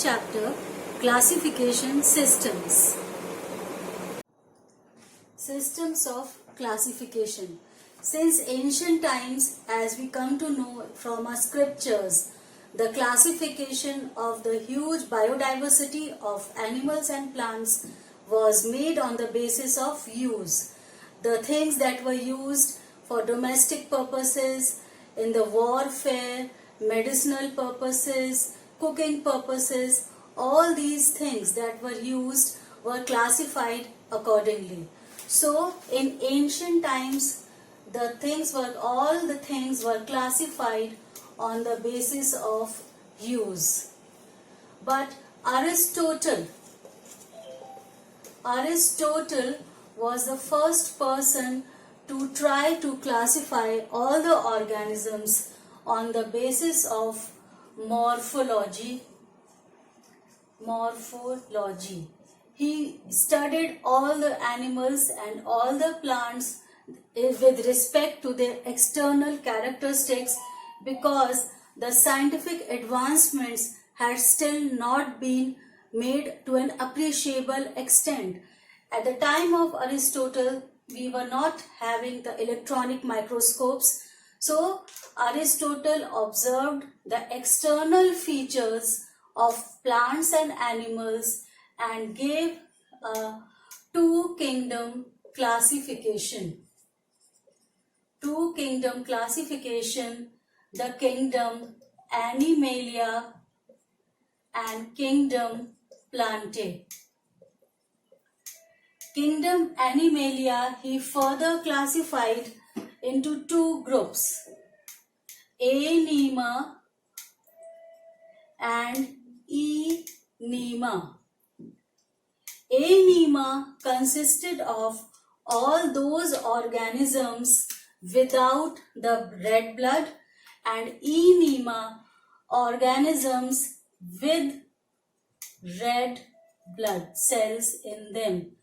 chapter, Classification Systems. Systems of classification. Since ancient times, as we come to know from our scriptures, the classification of the huge biodiversity of animals and plants was made on the basis of use. The things that were used for domestic purposes, in the warfare, medicinal purposes, cooking purposes, all these things that were used were classified accordingly. So in ancient times, all the things were classified on the basis of use. But Aristotle was the first person to try to classify all the organisms on the basis of morphology. He studied all the animals and all the plants with respect to their external characteristics, because the scientific advancements had still not been made to an appreciable extent. At the time of Aristotle, we were not having the electronic microscopes, so Aristotle observed the external features of plants and animals and gave a two-kingdom classification. The kingdom Animalia and kingdom Plantae. Kingdom Animalia he further classified into two groups, Anema and Enema. Anema consisted of all those organisms without the red blood, and Enema organisms with red blood cells in them.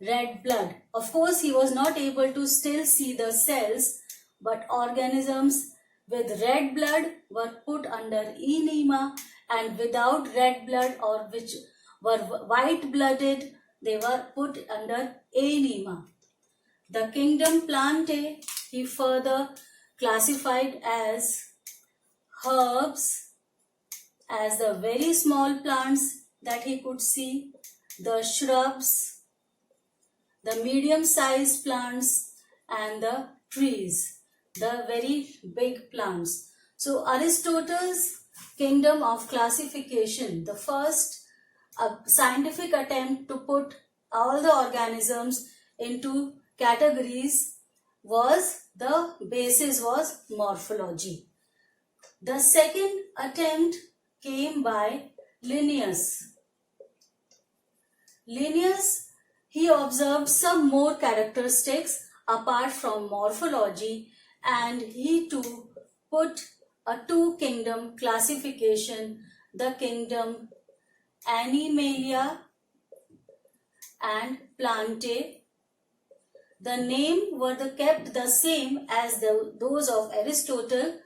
Red blood. Of course, he was not able to still see the cells, but organisms with red blood were put under Enema, and without red blood or which were white-blooded, they were put under Anema. The kingdom Plantae he further classified as herbs, as the very small plants that he could see, the shrubs, the medium-sized plants, and the trees, the very big plants. So Aristotle's kingdom of classification, the first scientific attempt to put all the organisms into categories, the basis was morphology. The second attempt came by Linnaeus. He observed some more characteristics apart from morphology, and he too put a two-kingdom classification, the kingdom Animalia and Plantae. The name were kept the same as those of Aristotle,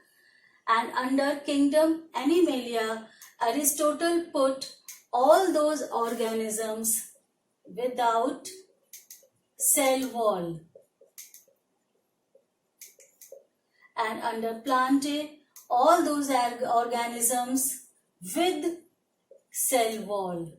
and under kingdom Animalia, Aristotle put all those organisms without cell wall, and under Plantae, all those organisms with cell wall.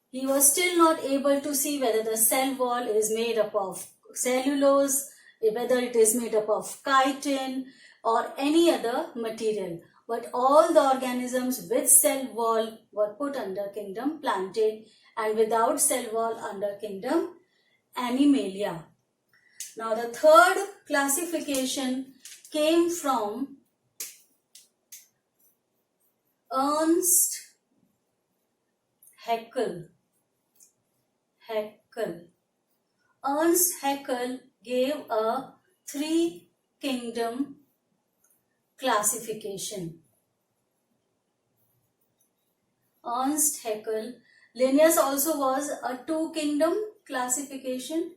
He was still not able to see whether the cell wall is made up of cellulose, whether it is made up of chitin or any other material. But all the organisms with cell wall were put under kingdom Plantae, and without cell wall under kingdom Animalia. Now the third classification came from Ernst Haeckel. Ernst Haeckel gave a three-kingdom classification. Ernst Haeckel. Linnaeus also was a two-kingdom classification,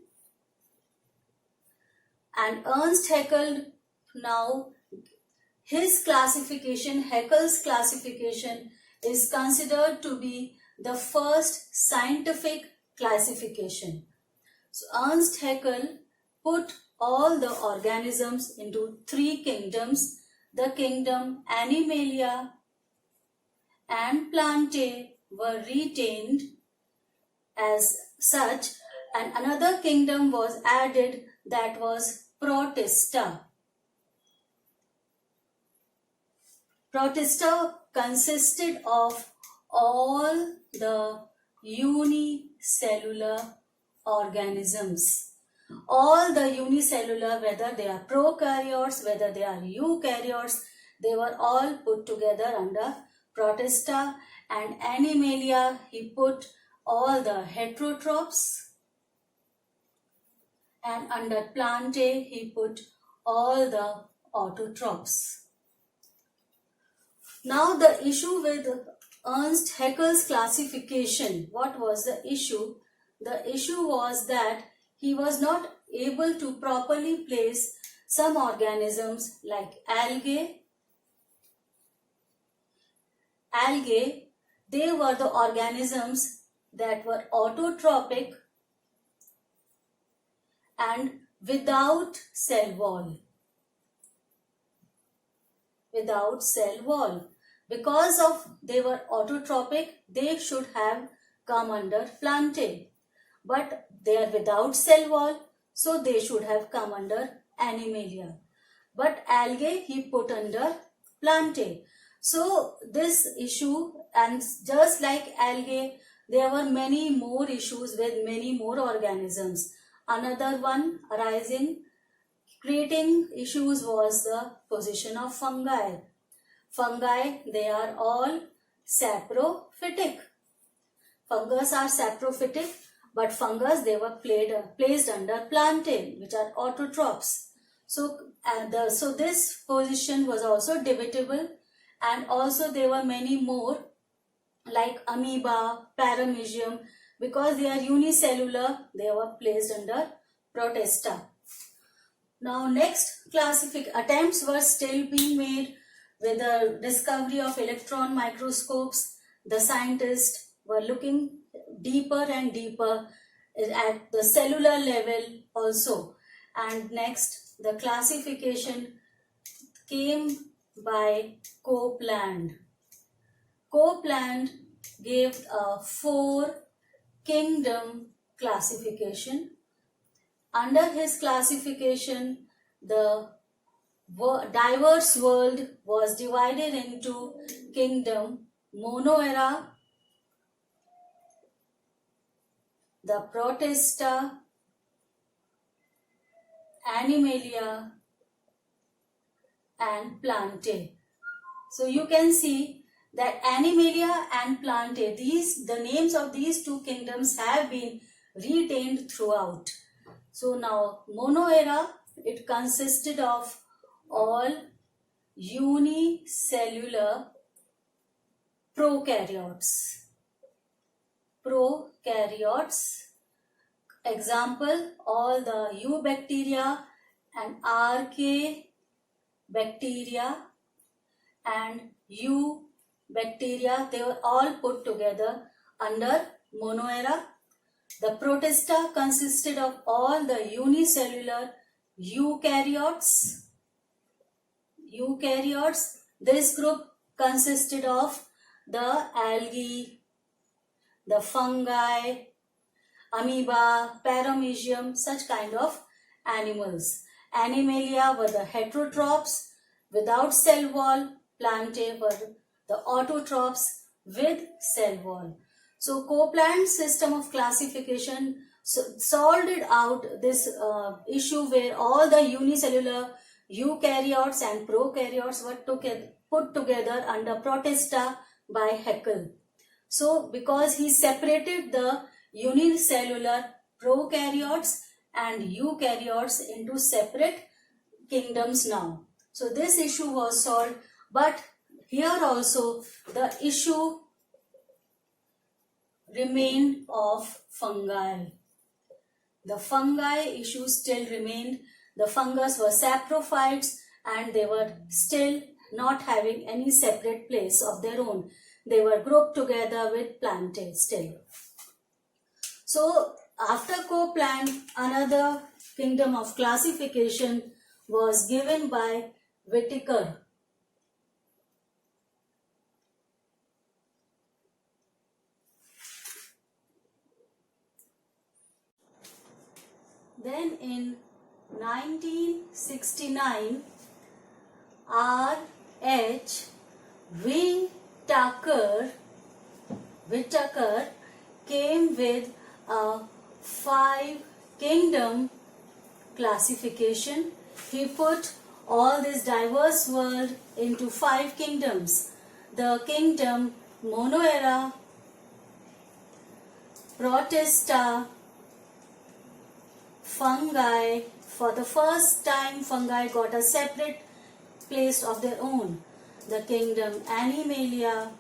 and Ernst Haeckel, now his classification, Haeckel's classification, is considered to be the first scientific classification. So Ernst Haeckel put all the organisms into three kingdoms: the kingdom Animalia and Plantae were retained as such, and another kingdom was added, that was Protista. Protista consisted of all the unicellular organisms. All the unicellular, whether they are prokaryotes, whether they are eukaryotes, they were all put together under Protista. And Animalia, he put all the heterotrophs, and under Plantae he put all the autotrophs. Now the issue with Ernst Haeckel's classification, what was the issue? The issue was that he was not able to properly place some organisms like algae. Algae, they were the organisms that were autotrophic and without cell wall. Without cell wall. Because of they were autotrophic, they should have come under Plantae. But they are without cell wall, so they should have come under Animalia. But algae he put under Plantae. So this issue, and just like algae, there were many more issues with many more organisms. Another one arising, creating issues, was the position of fungi. Fungi, they are all saprophytic. Fungus are saprophytic, but fungus, they were placed under Plantae, which are autotrophs. So this position was also debatable, and also there were many more like amoeba, paramecium, because they are unicellular, they were placed under Protista. Now next attempts were still being made with the discovery of electron microscopes. The scientists were looking deeper and deeper at the cellular level also. And next, the classification came by Copeland. Copeland gave a 4-kingdom classification. Under his classification, the diverse world was divided into kingdom Monoera, the Protista, Animalia, and Plantae. So you can see that Animalia and Plantae, the names of these two kingdoms have been retained throughout. So now Monoera, it consisted of all unicellular prokaryotes. Example, all the eubacteria and archaebacteria and eubacteria, they were all put together under Monoera. The Protista consisted of all the unicellular eukaryotes. This group consisted of the algae, the fungi, amoeba, paramecium, such kind of animals. Animalia were the heterotrophs without cell wall. Plantae were the autotrophs with cell wall. So Copeland's system of classification solved out this issue where all the unicellular eukaryotes and prokaryotes were put together under Protista by Haeckel. So because he separated the unicellular prokaryotes and eukaryotes into separate kingdoms now. So this issue was solved, but here also the issue remained of fungi. The fungi issue still remained. The fungus were saprophytes and they were still not having any separate place of their own. they were grouped together with Plantae still. So after Copeland, another kingdom of classification was given by Whittaker. Then in 1969, R.H. Whittaker came with a 5-kingdom classification. He put all this diverse world into 5 kingdoms. The kingdom Monoera, Protista, fungi. For the first time, fungi got a separate place of their own. The kingdom Animalia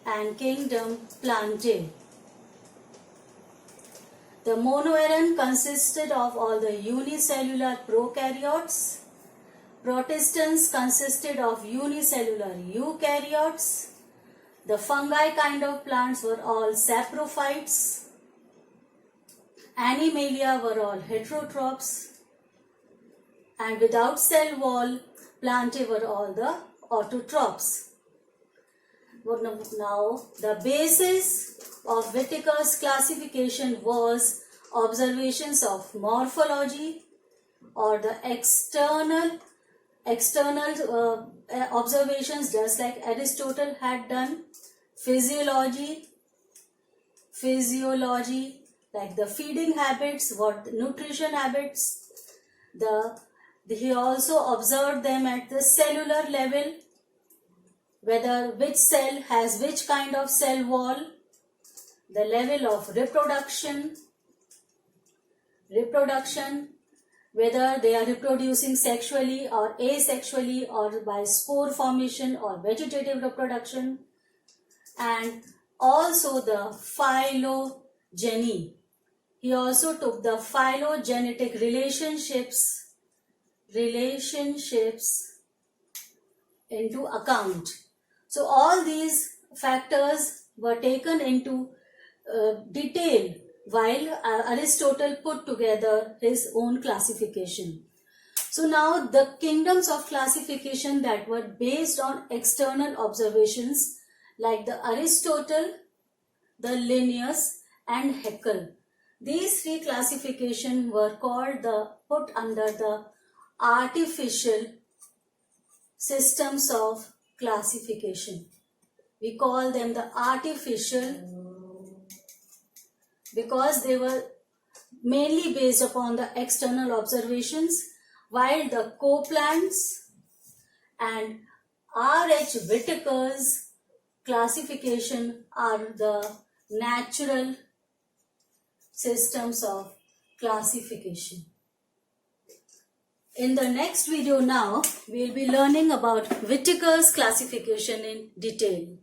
and kingdom Plantae. The Monoeran consisted of all the unicellular prokaryotes. Protistans consisted of unicellular eukaryotes. The fungi kind of plants were all saprophytes. Animalia were all heterotrophs. And without cell wall, Plantae were all the autotrophs. Now, the basis of Whittaker's classification was observations of morphology, or the external observations, just like Aristotle had done. Physiology, like the feeding habits, what nutrition habits. He also observed them at the cellular level, whether which cell has which kind of cell wall. The level of reproduction, whether they are reproducing sexually or asexually, or by spore formation or vegetative reproduction, and also the phylogeny. He also took the phylogenetic relationships into account. So all these factors were taken into detail while Aristotle put together his own classification. So now the kingdoms of classification that were based on external observations, like the Aristotle, the Linnaeus and Haeckel. These 3 classifications were put under the artificial systems of classification. We call them the artificial because they were mainly based upon the external observations, while the Copeland's and R.H. Whittaker's classification are the natural systems of classification. In the next video now, we will be learning about Whittaker's classification in detail.